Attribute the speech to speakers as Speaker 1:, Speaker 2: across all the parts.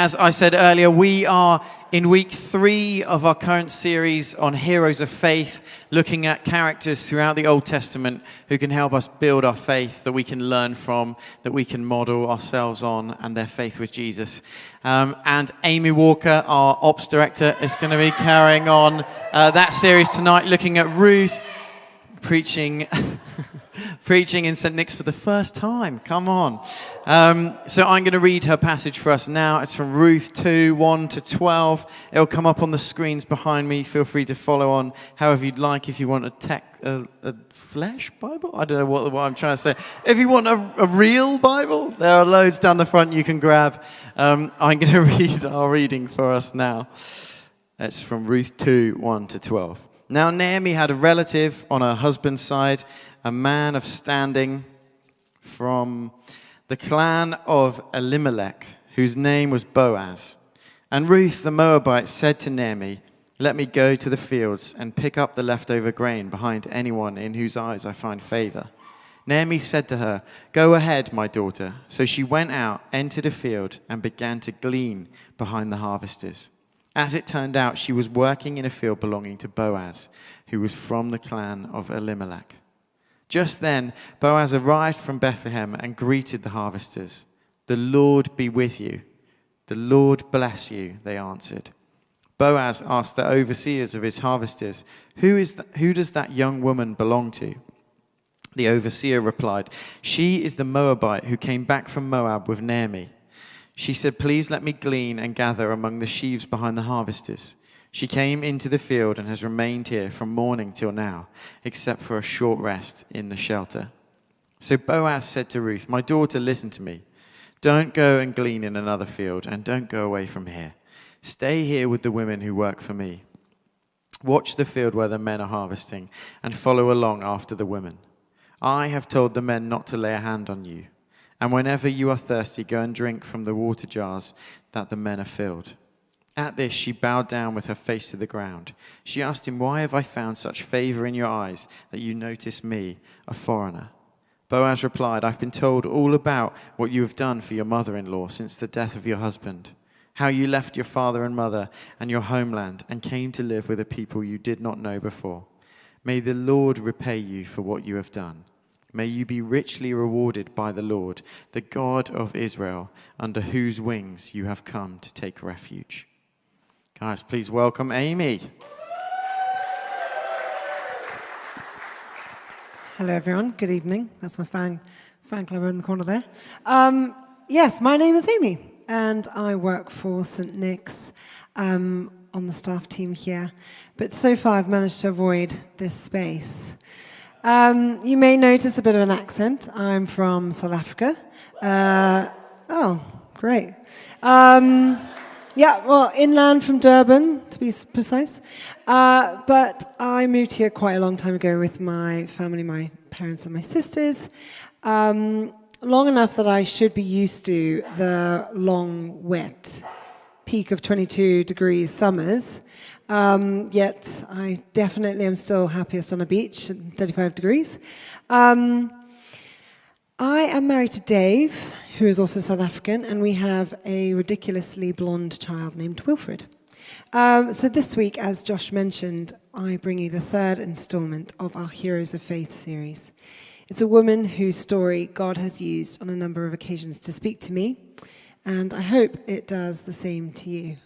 Speaker 1: as I said earlier, we are in week 3 of our current series on heroes of faith, looking at characters throughout the Old Testament who can help us build our faith, that we can learn from, that we can model ourselves on, and their faith with Jesus. And Amy Walker, our ops director, is going to be carrying on that series tonight, looking at Ruth preaching in St. Nick's for the first time. Come on. So I'm going to read her passage for us now. It's from Ruth 2, 1 to 12. It'll come up on the screens behind me. Feel free to follow on however you'd like. If you want a flesh Bible? I don't know what I'm trying to say. If you want a real Bible, there are loads down the front you can grab. I'm going to read our reading for us now. It's from Ruth 2, 1 to 12. Now Naomi had a relative on her husband's side, a man of standing from the clan of Elimelech, whose name was Boaz. And Ruth the Moabite said to Naomi, "Let me go to the fields and pick up the leftover grain behind anyone in whose eyes I find favor." Naomi said to her, "Go ahead, my daughter." So she went out, entered a field, and began to glean behind the harvesters. As it turned out, she was working in a field belonging to Boaz, who was from the clan of Elimelech. Just then, Boaz arrived from Bethlehem and greeted the harvesters. "The Lord be with you." "The Lord bless you," they answered. Boaz asked the overseers of his harvesters, Who does that young woman belong to?" The overseer replied, "She is the Moabite who came back from Moab with Naomi." She said, "Please let me glean and gather among the sheaves behind the harvesters." She came into the field and has remained here from morning till now, except for a short rest in the shelter. So Boaz said to Ruth, "My daughter, listen to me. Don't go and glean in another field, and don't go away from here. Stay here with the women who work for me. Watch the field where the men are harvesting, and follow along after the women. I have told the men not to lay a hand on you. And whenever you are thirsty, go and drink from the water jars that the men are filled." At this, she bowed down with her face to the ground. She asked him, "Why have I found such favor in your eyes that you notice me, a foreigner?" Boaz replied, "I've been told all about what you have done for your mother-in-law since the death of your husband, how you left your father and mother and your homeland and came to live with a people you did not know before. May the Lord repay you for what you have done. May you be richly rewarded by the Lord, the God of Israel, under whose wings you have come to take refuge." Guys, please welcome Amy.
Speaker 2: Hello, everyone. Good evening. That's my fan club in the corner there. Yes, my name is Amy, and I work for St. Nick's on the staff team here. But so far, I've managed to avoid this space. You may notice a bit of an accent. I'm from South Africa. Oh, great. Yeah, well, inland from Durban, to be precise. But I moved here quite a long time ago with my family, my parents and my sisters. Long enough that I should be used to the long, wet, peak of 22 degrees summers. Yet I definitely am still happiest on a beach at 35 degrees. I am married to Dave, who is also South African, and we have a ridiculously blonde child named Wilfred. So this week, as Josh mentioned, I bring you the third installment of our Heroes of Faith series. It's a woman whose story God has used on a number of occasions to speak to me, and I hope it does the same to you.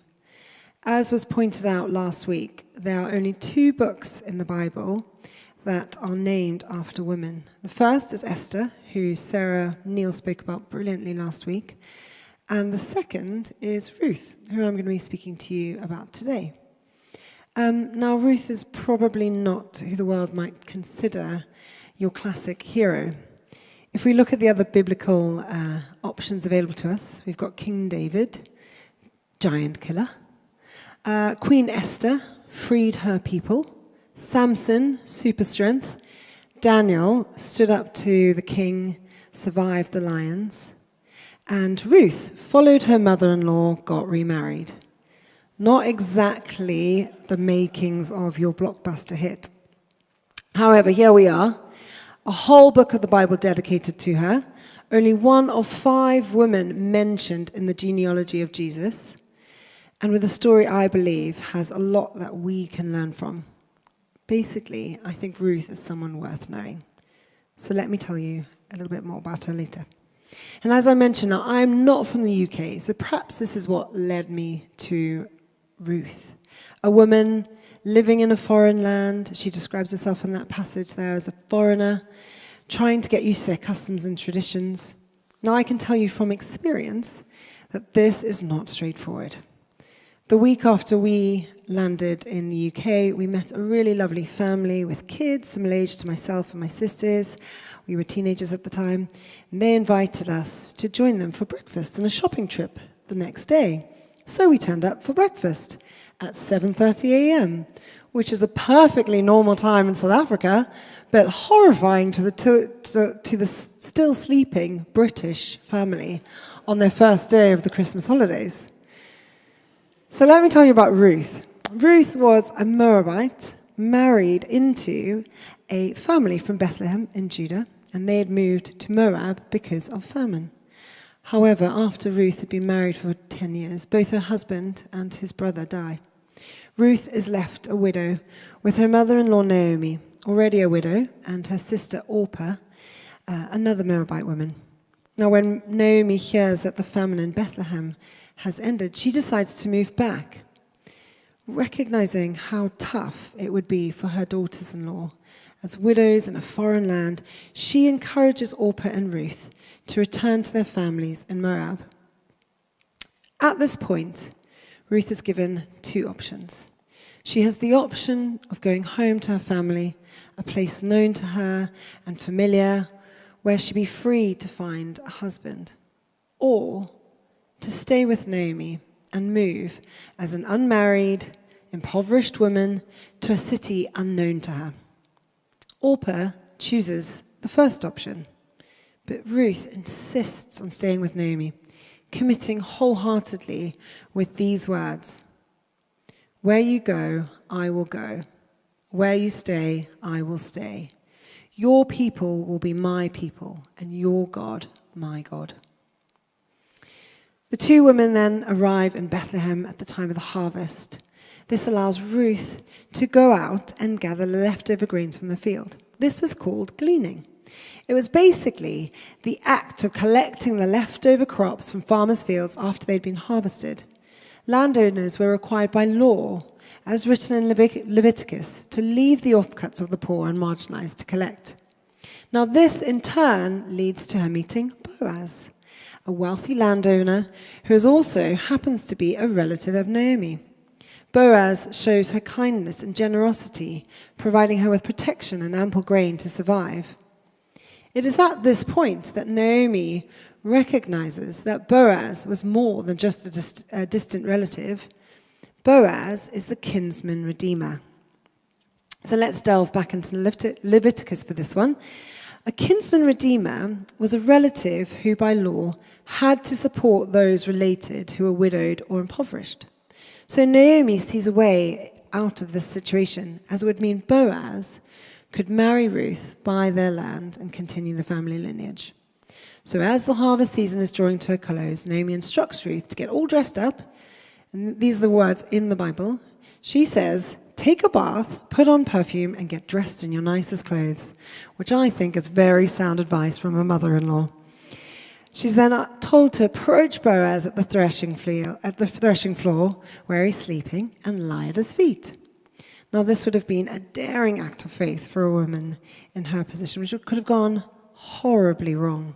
Speaker 2: As was pointed out last week, there are only 2 books in the Bible that are named after women. The first is Esther, who Sarah Neal spoke about brilliantly last week. And the second is Ruth, who I'm going to be speaking to you about today. Now, Ruth is probably not who the world might consider your classic hero. If we look at the other biblical options available to us, we've got King David, giant killer. Queen Esther freed her people. Samson, super strength. Daniel stood up to the king, survived the lions. And Ruth followed her mother-in-law, got remarried. Not exactly the makings of your blockbuster hit. However, here we are, a whole book of the Bible dedicated to her, only one of 5 women mentioned in the genealogy of Jesus, and with a story I believe has a lot that we can learn from. Basically, I think Ruth is someone worth knowing. So let me tell you a little bit more about her later. And as I mentioned, now, I'm not from the UK, so perhaps this is what led me to Ruth. A woman living in a foreign land. She describes herself in that passage there as a foreigner, trying to get used to their customs and traditions. Now, I can tell you from experience that this is not straightforward. The week after we landed in the UK, we met a really lovely family with kids, similar age to myself and my sisters. We were teenagers at the time, and they invited us to join them for breakfast and a shopping trip the next day. So we turned up for breakfast at 7:30 a.m., which is a perfectly normal time in South Africa, but horrifying to the still sleeping British family on their first day of the Christmas holidays. So let me tell you about Ruth. Ruth was a Moabite married into a family from Bethlehem in Judah, and they had moved to Moab because of famine. However, after Ruth had been married for 10 years, both her husband and his brother die. Ruth is left a widow with her mother-in-law Naomi, already a widow, and her sister Orpah, another Moabite woman. Now, when Naomi hears that the famine in Bethlehem has ended, she decides to move back, recognizing how tough it would be for her daughters-in-law. As widows in a foreign land, she encourages Orpah and Ruth to return to their families in Moab. At this point, Ruth is given 2 options. She has the option of going home to her family, a place known to her and familiar, where she'd be free to find a husband, or to stay with Naomi and move as an unmarried, impoverished woman to a city unknown to her. Orpah chooses the first option, but Ruth insists on staying with Naomi, committing wholeheartedly with these words: "Where you go, I will go. Where you stay, I will stay. Your people will be my people, and your God, my God." The 2 women then arrive in Bethlehem at the time of the harvest. This allows Ruth to go out and gather the leftover grains from the field. This was called gleaning. It was basically the act of collecting the leftover crops from farmers' fields after they'd been harvested. Landowners were required by law, as written in Leviticus, to leave the offcuts of the poor and marginalized to collect. Now, this in turn leads to her meeting Boaz, a wealthy landowner who also happens to be a relative of Naomi. Boaz shows her kindness and generosity, providing her with protection and ample grain to survive. It is at this point that Naomi recognizes that Boaz was more than just a distant relative. Boaz is the kinsman redeemer. So let's delve back into Leviticus for this one. A kinsman redeemer was a relative who, by law, had to support those related who were widowed or impoverished. So Naomi sees a way out of this situation, as it would mean Boaz could marry Ruth, buy their land, and continue the family lineage. So as the harvest season is drawing to a close, Naomi instructs Ruth to get all dressed up, and these are the words in the Bible. She says, "Take a bath, put on perfume, and get dressed in your nicest clothes," which I think is very sound advice from a mother-in-law. She's then told to approach Boaz at the threshing floor where he's sleeping and lie at his feet. Now, this would have been a daring act of faith for a woman in her position, which could have gone horribly wrong.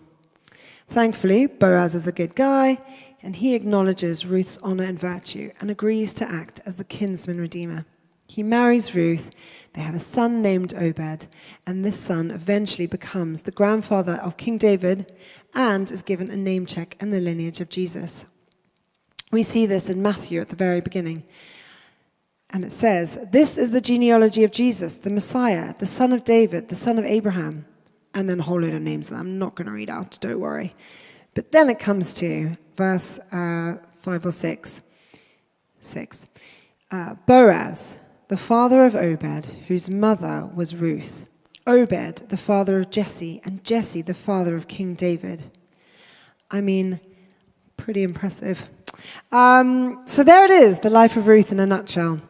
Speaker 2: Thankfully, Boaz is a good guy, and he acknowledges Ruth's honor and virtue and agrees to act as the kinsman redeemer. He marries Ruth, they have a son named Obed, and this son eventually becomes the grandfather of King David and is given a name check in the lineage of Jesus. We see this in Matthew at the very beginning. And it says, "This is the genealogy of Jesus, the Messiah, the son of David, the son of Abraham." And then a whole load of names that I'm not going to read out, don't worry. But then it comes to verse 5 or 6. Boaz, the father of Obed, whose mother was Ruth. Obed, the father of Jesse, and Jesse, the father of King David. I mean, pretty impressive. So there it is, the life of Ruth in a nutshell.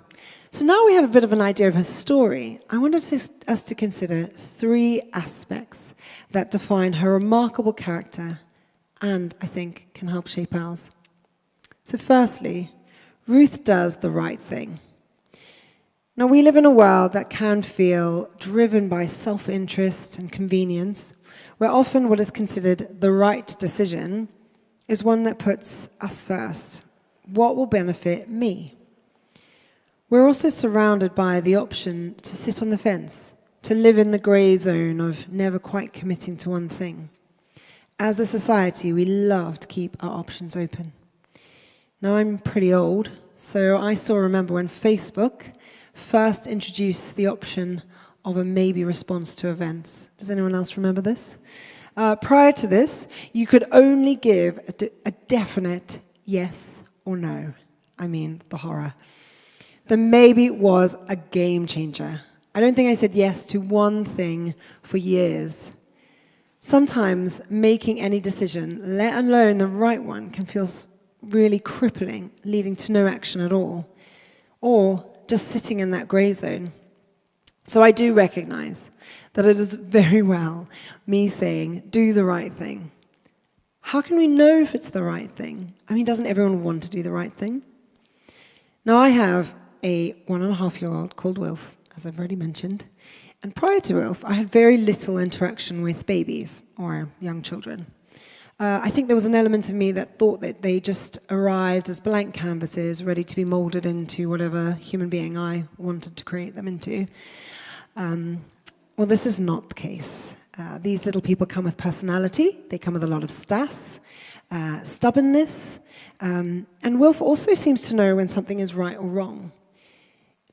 Speaker 2: So now we have a bit of an idea of her story. I wanted us to consider 3 aspects that define her remarkable character and, I think, can help shape ours. So firstly, Ruth does the right thing. Now, we live in a world that can feel driven by self-interest and convenience, where often what is considered the right decision is one that puts us first. What will benefit me? We're also surrounded by the option to sit on the fence, to live in the grey zone of never quite committing to one thing. As a society, we love to keep our options open. Now, I'm pretty old, so I still remember when Facebook first introduced the option of a maybe response to events. Does anyone else remember this? Prior to this, you could only give a definite yes or no. I mean, the horror. The maybe was a game changer. I don't think I said yes to one thing for years. Sometimes making any decision, let alone the right one, can feel really crippling, leading to no action at all, or just sitting in that grey zone. So I do recognize that it is very well me saying, do the right thing. How can we know if it's the right thing? I mean, doesn't everyone want to do the right thing? Now, I have a 1.5-year-old called Wilf, as I've already mentioned. And prior to Wilf, I had very little interaction with babies or young children. I think there was an element of me that thought that they just arrived as blank canvases, ready to be molded into whatever human being I wanted to create them into. Well, this is not the case. These little people come with personality. They come with a lot of sass, stubbornness. And Wilf also seems to know when something is right or wrong.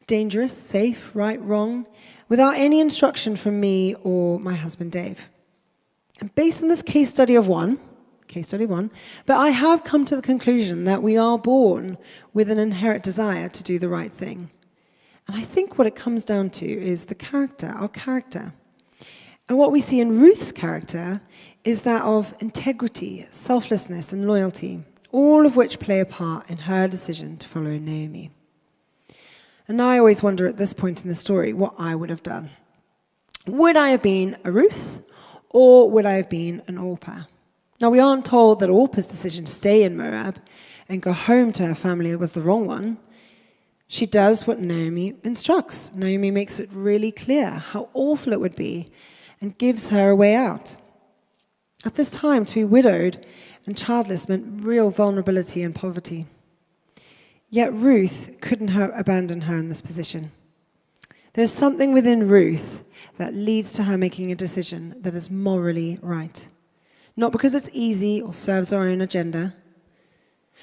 Speaker 2: Dangerous, safe, right, wrong, without any instruction from me or my husband, Dave. And based on this case study one, but I have come to the conclusion that we are born with an inherent desire to do the right thing. And I think what it comes down to is our character. And what we see in Ruth's character is that of integrity, selflessness, and loyalty, all of which play a part in her decision to follow Naomi. And I always wonder at this point in the story what I would have done. Would I have been a Ruth, or would I have been an Orpah? Now, we aren't told that Orpah's decision to stay in Moab and go home to her family was the wrong one. She does what Naomi instructs. Naomi makes it really clear how awful it would be and gives her a way out. At this time, to be widowed and childless meant real vulnerability and poverty. Yet Ruth couldn't abandon her in this position. There's something within Ruth that leads to her making a decision that is morally right. Not because it's easy or serves our own agenda.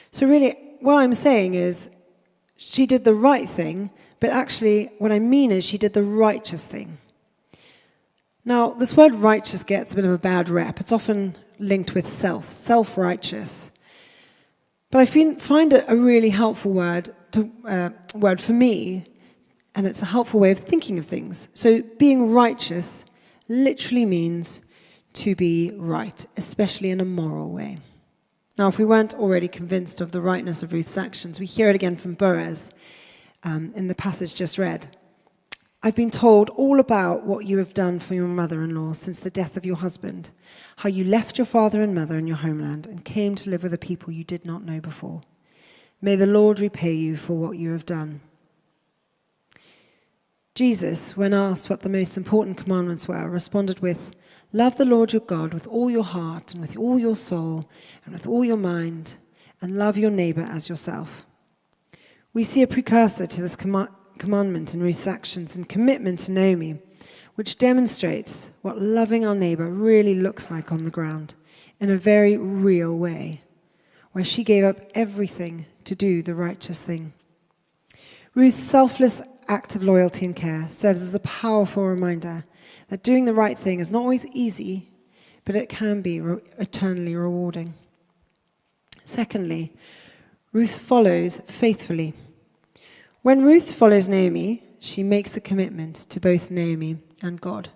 Speaker 2: So really, what I'm saying is she did the right thing, but actually what I mean is she did the righteous thing. Now, this word righteous gets a bit of a bad rep. It's often linked with self-righteous. But I find it a really helpful word for me, and it's a helpful way of thinking of things. So being righteous literally means to be right, especially in a moral way. Now, if we weren't already convinced of the rightness of Ruth's actions, we hear it again from Boaz in the passage just read. I've been told all about what you have done for your mother-in-law since the death of your husband, how you left your father and mother in your homeland and came to live with a people you did not know before. May the Lord repay you for what you have done. Jesus, when asked what the most important commandments were, responded with, love the Lord your God with all your heart and with all your soul and with all your mind, and love your neighbor as yourself. We see a precursor to this commandment in Ruth's actions and commitment to Naomi, which demonstrates what loving our neighbor really looks like on the ground in a very real way, where she gave up everything to do the righteous thing. Ruth's selfless act of loyalty and care serves as a powerful reminder that doing the right thing is not always easy, but it can be eternally rewarding. Secondly, Ruth follows faithfully. When Ruth follows Naomi, she makes a commitment to both Naomi and God.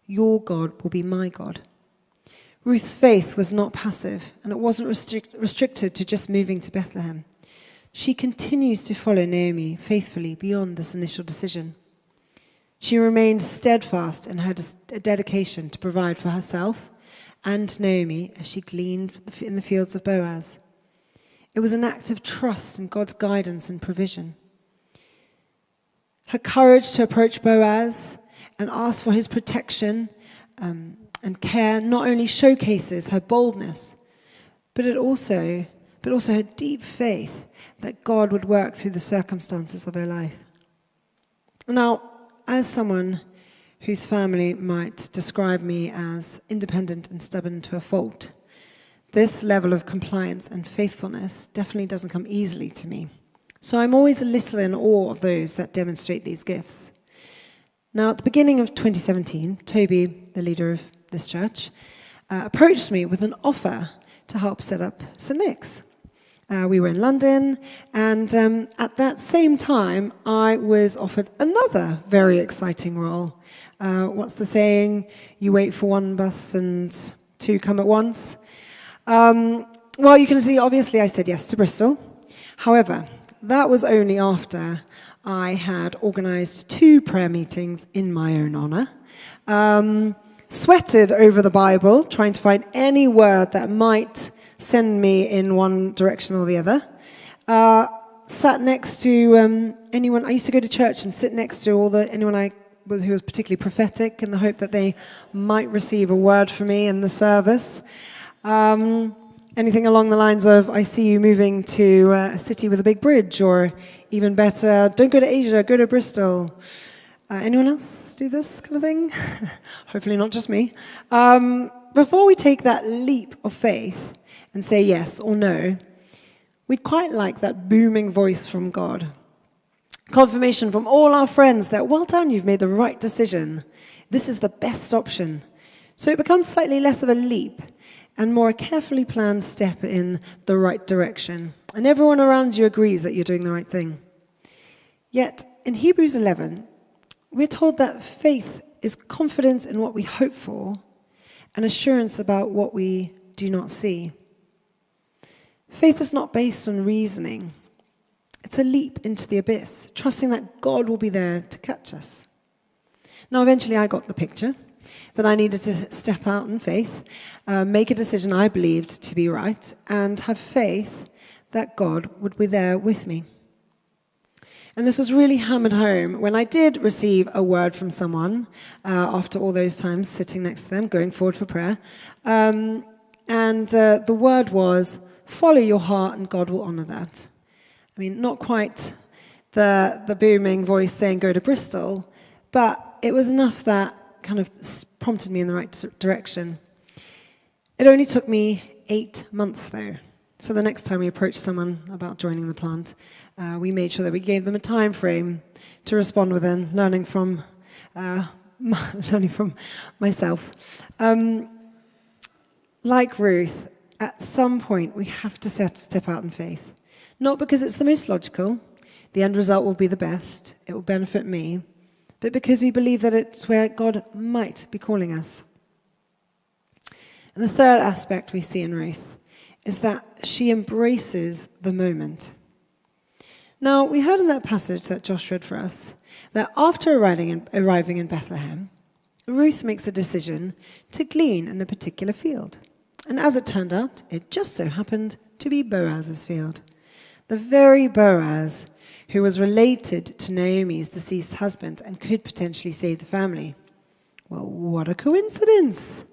Speaker 2: Your God will be my God. Ruth's faith was not passive, and it wasn't restricted to just moving to Bethlehem. She continues to follow Naomi faithfully beyond this initial decision. She remained steadfast in her dedication to provide for herself and Naomi as she gleaned in the fields of Boaz. It was an act of trust in God's guidance and provision. Her courage to approach Boaz and ask for his protection and care not only showcases her boldness, but also her deep faith that God would work through the circumstances of her life. Now, as someone whose family might describe me as independent and stubborn to a fault, this level of compliance and faithfulness definitely doesn't come easily to me. So I'm always a little in awe of those that demonstrate these gifts. Now, at the beginning of 2017, Toby, the leader of this church, approached me with an offer to help set up St. Nick's. We were in London, and at that same time, I was offered another very exciting role. What's the saying? You wait for one bus and two come at once. Well, you can see, obviously, I said yes to Bristol. However, that was only after I had organised 2 prayer meetings in my own honour, sweated over the Bible, trying to find any word that might send me in one direction or the other, sat next to anyone. I used to go to church and sit next to anyone who was particularly prophetic in the hope that they might receive a word from me in the service. Anything along the lines of, I see you moving to a city with a big bridge, or even better, don't go to Asia, go to Bristol. Anyone else do this kind of thing? Hopefully not just me. Before we take that leap of faith and say yes or no, we'd quite like that booming voice from God. Confirmation from all our friends that, well done, you've made the right decision. This is the best option. So it becomes slightly less of a leap and more a carefully planned step in the right direction. And everyone around you agrees that you're doing the right thing. Yet, in Hebrews 11, we're told that faith is confidence in what we hope for and assurance about what we do not see. Faith is not based on reasoning. It's a leap into the abyss, trusting that God will be there to catch us. Now, eventually I got the picture that I needed to step out in faith, make a decision I believed to be right, and have faith that God would be there with me. And this was really hammered home when I did receive a word from someone after all those times sitting next to them, going forward for prayer. And the word was, follow your heart and God will honour that. I mean, not quite the booming voice saying go to Bristol, but it was enough that kind of prompted me in the right direction. It only took me 8 months, though. So the next time we approached someone about joining the plant, we made sure that we gave them a time frame to respond within, learning from myself. Like Ruth, at some point we have to step out in faith. Not because it's the most logical, the end result will be the best, it will benefit me, but because we believe that it's where God might be calling us. And the third aspect we see in Ruth is that she embraces the moment. Now, we heard in that passage that Josh read for us that after arriving in Bethlehem, Ruth makes a decision to glean in a particular field. And as it turned out, it just so happened to be Boaz's field. The very Boaz who was related to Naomi's deceased husband and could potentially save the family. Well, what a coincidence.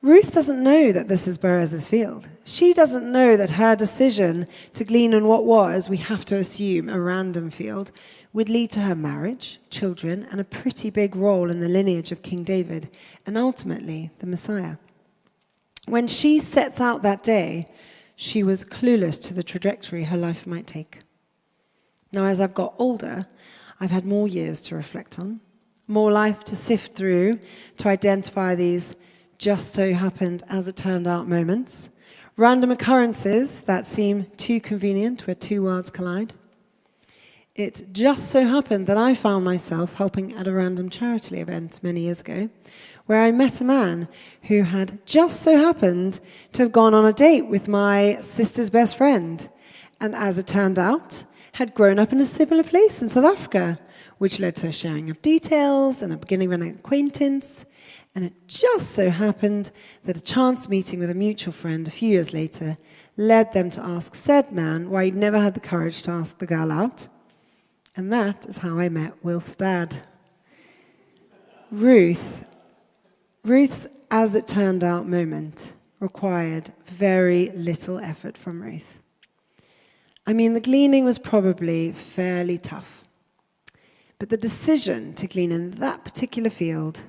Speaker 2: Ruth doesn't know that this is Boaz's field. She doesn't know that her decision to glean on what was, we have to assume, a random field, would lead to her marriage, children, and a pretty big role in the lineage of King David, and ultimately the Messiah. When she sets out that day, she was clueless to the trajectory her life might take. Now, as I've got older, I've had more years to reflect on, more life to sift through, to identify these just so happened as it turned out moments, random occurrences that seem too convenient where two worlds collide. It just so happened that I found myself helping at a random charity event many years ago, where I met a man who had just so happened to have gone on a date with my sister's best friend, and as it turned out, had grown up in a similar place in South Africa, which led to a sharing of details and a beginning of an acquaintance. And it just so happened that a chance meeting with a mutual friend a few years later led them to ask said man why he'd never had the courage to ask the girl out. And that is how I met Wilf's dad. Ruth's, as it turned out, moment required very little effort from Ruth. I mean, the gleaning was probably fairly tough. But the decision to glean in that particular field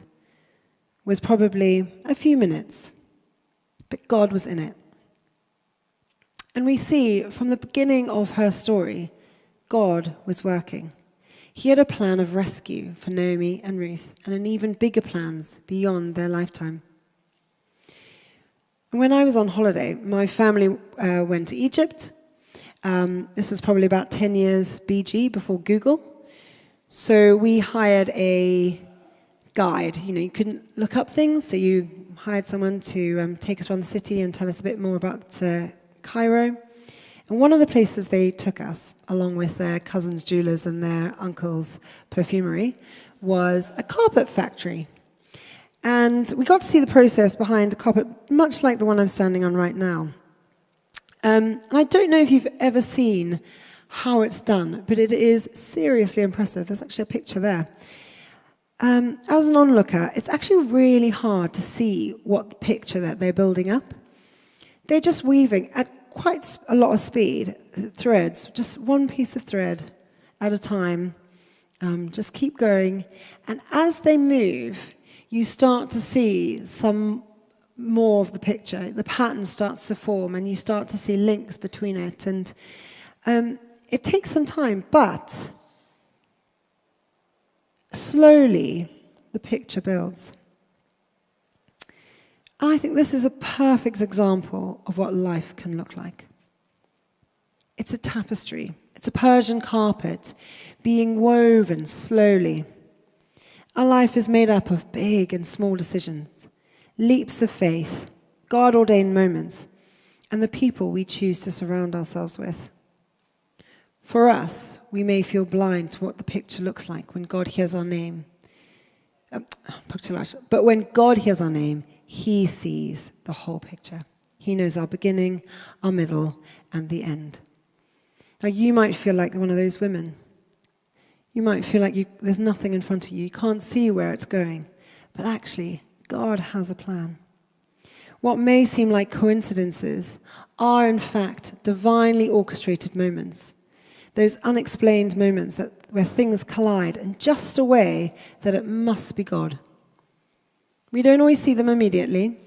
Speaker 2: was probably a few minutes. But God was in it. And we see from the beginning of her story, God was working. He had a plan of rescue for Naomi and Ruth, and an even bigger plans beyond their lifetime. And when I was on holiday, my family went to Egypt. This was probably about 10 years BG, before Google. So we hired a guide. You know, you couldn't look up things, so you hired someone to take us around the city and tell us a bit more about Cairo. And one of the places they took us, along with their cousins' jewelers and their uncles' perfumery, was a carpet factory. And we got to see the process behind a carpet, much like the one I'm standing on right now. And I don't know if you've ever seen how it's done, but it is seriously impressive. There's actually a picture there. As an onlooker, it's actually really hard to see what picture that they're building up. They're just weaving at quite a lot of speed, threads, just one piece of thread at a time. Just keep going. And as they move, you start to see some more of the picture. The pattern starts to form, and you start to see links between it. And it takes some time, but slowly the picture builds. And I think this is a perfect example of what life can look like. It's a tapestry. It's a Persian carpet being woven slowly. Our life is made up of big and small decisions, leaps of faith, God-ordained moments, and the people we choose to surround ourselves with. For us, we may feel blind to what the picture looks like when God hears our name. But when God hears our name, He sees the whole picture. He knows our beginning, our middle, and the end. Now, you might feel like one of those women. You might feel like there's nothing in front of you. You can't see where it's going. But actually, God has a plan. What may seem like coincidences are, in fact, divinely orchestrated moments. Those unexplained moments where things collide in just a way that it must be God. We don't always see them immediately.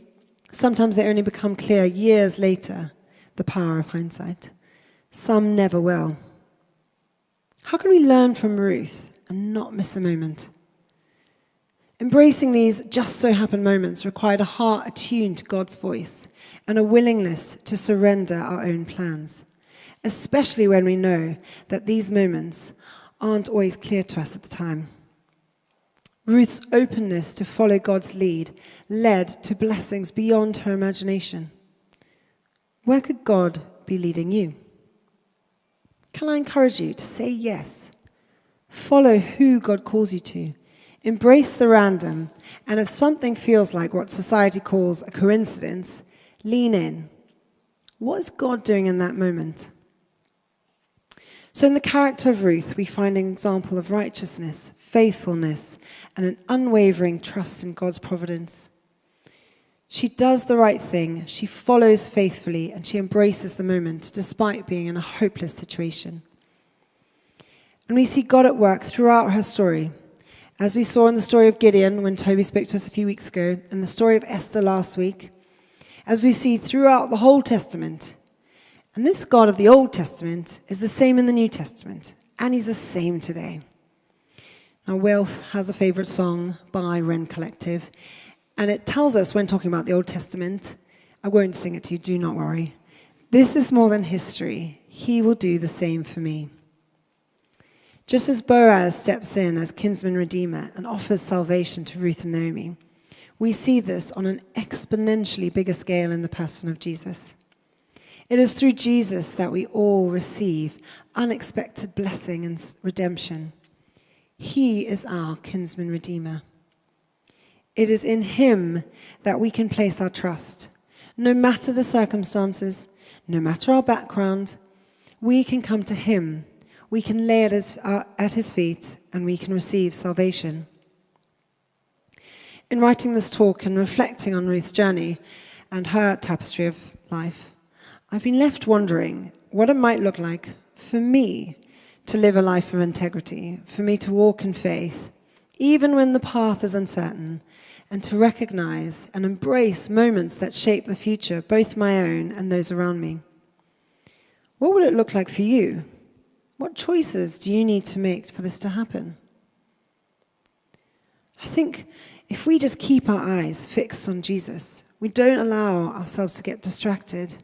Speaker 2: Sometimes they only become clear years later, the power of hindsight. Some never will. How can we learn from Ruth and not miss a moment? Embracing these just-so-happened moments required a heart attuned to God's voice and a willingness to surrender our own plans, especially when we know that these moments aren't always clear to us at the time. Ruth's openness to follow God's lead led to blessings beyond her imagination. Where could God be leading you? Can I encourage you to say yes? Follow who God calls you to. Embrace the random, and if something feels like what society calls a coincidence, lean in. What is God doing in that moment? So in the character of Ruth, we find an example of righteousness, faithfulness, and an unwavering trust in God's providence. She does the right thing, she follows faithfully, and she embraces the moment despite being in a hopeless situation. And we see God at work throughout her story, as we saw in the story of Gideon when Toby spoke to us a few weeks ago, and the story of Esther last week, as we see throughout the whole Testament. And this God of the Old Testament is the same in the New Testament, and he's the same today. Now, Wilf has a favorite song by Wren Collective, and it tells us when talking about the Old Testament, I won't sing it to you, do not worry. This is more than history. He will do the same for me. Just as Boaz steps in as kinsman redeemer and offers salvation to Ruth and Naomi, we see this on an exponentially bigger scale in the person of Jesus. It is through Jesus that we all receive unexpected blessing and redemption. He is our kinsman redeemer. It is in him that we can place our trust. No matter the circumstances, no matter our background, we can come to him. We can lay it at his feet, and we can receive salvation. In writing this talk and reflecting on Ruth's journey and her tapestry of life, I've been left wondering what it might look like for me to live a life of integrity, for me to walk in faith, even when the path is uncertain, and to recognize and embrace moments that shape the future, both my own and those around me. What would it look like for you? What choices do you need to make for this to happen? I think if we just keep our eyes fixed on Jesus, we don't allow ourselves to get distracted,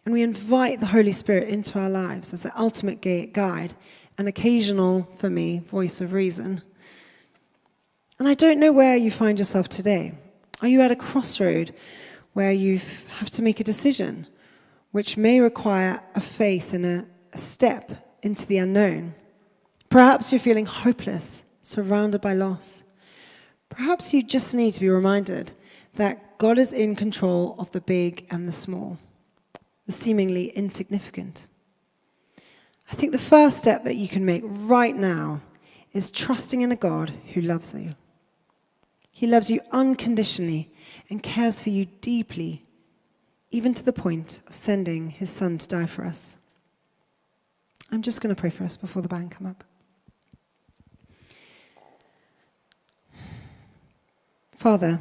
Speaker 2: and we invite the Holy Spirit into our lives as the ultimate guide, an occasional, for me, voice of reason. And I don't know where you find yourself today. Are you at a crossroad where you have to make a decision, which may require a faith and a step into the unknown? Perhaps you're feeling hopeless, surrounded by loss. Perhaps you just need to be reminded that God is in control of the big and the small, the seemingly insignificant. I think the first step that you can make right now is trusting in a God who loves you. He loves you unconditionally and cares for you deeply, even to the point of sending his son to die for us. I'm just going to pray for us before the band come up. Father,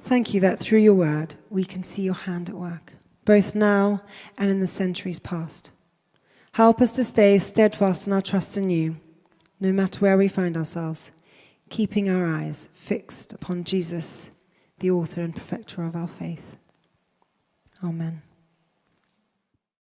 Speaker 2: thank you that through your word we can see your hand at work, both now and in the centuries past. Help us to stay steadfast in our trust in you, no matter where we find ourselves, keeping our eyes fixed upon Jesus, the author and perfecter of our faith. Amen.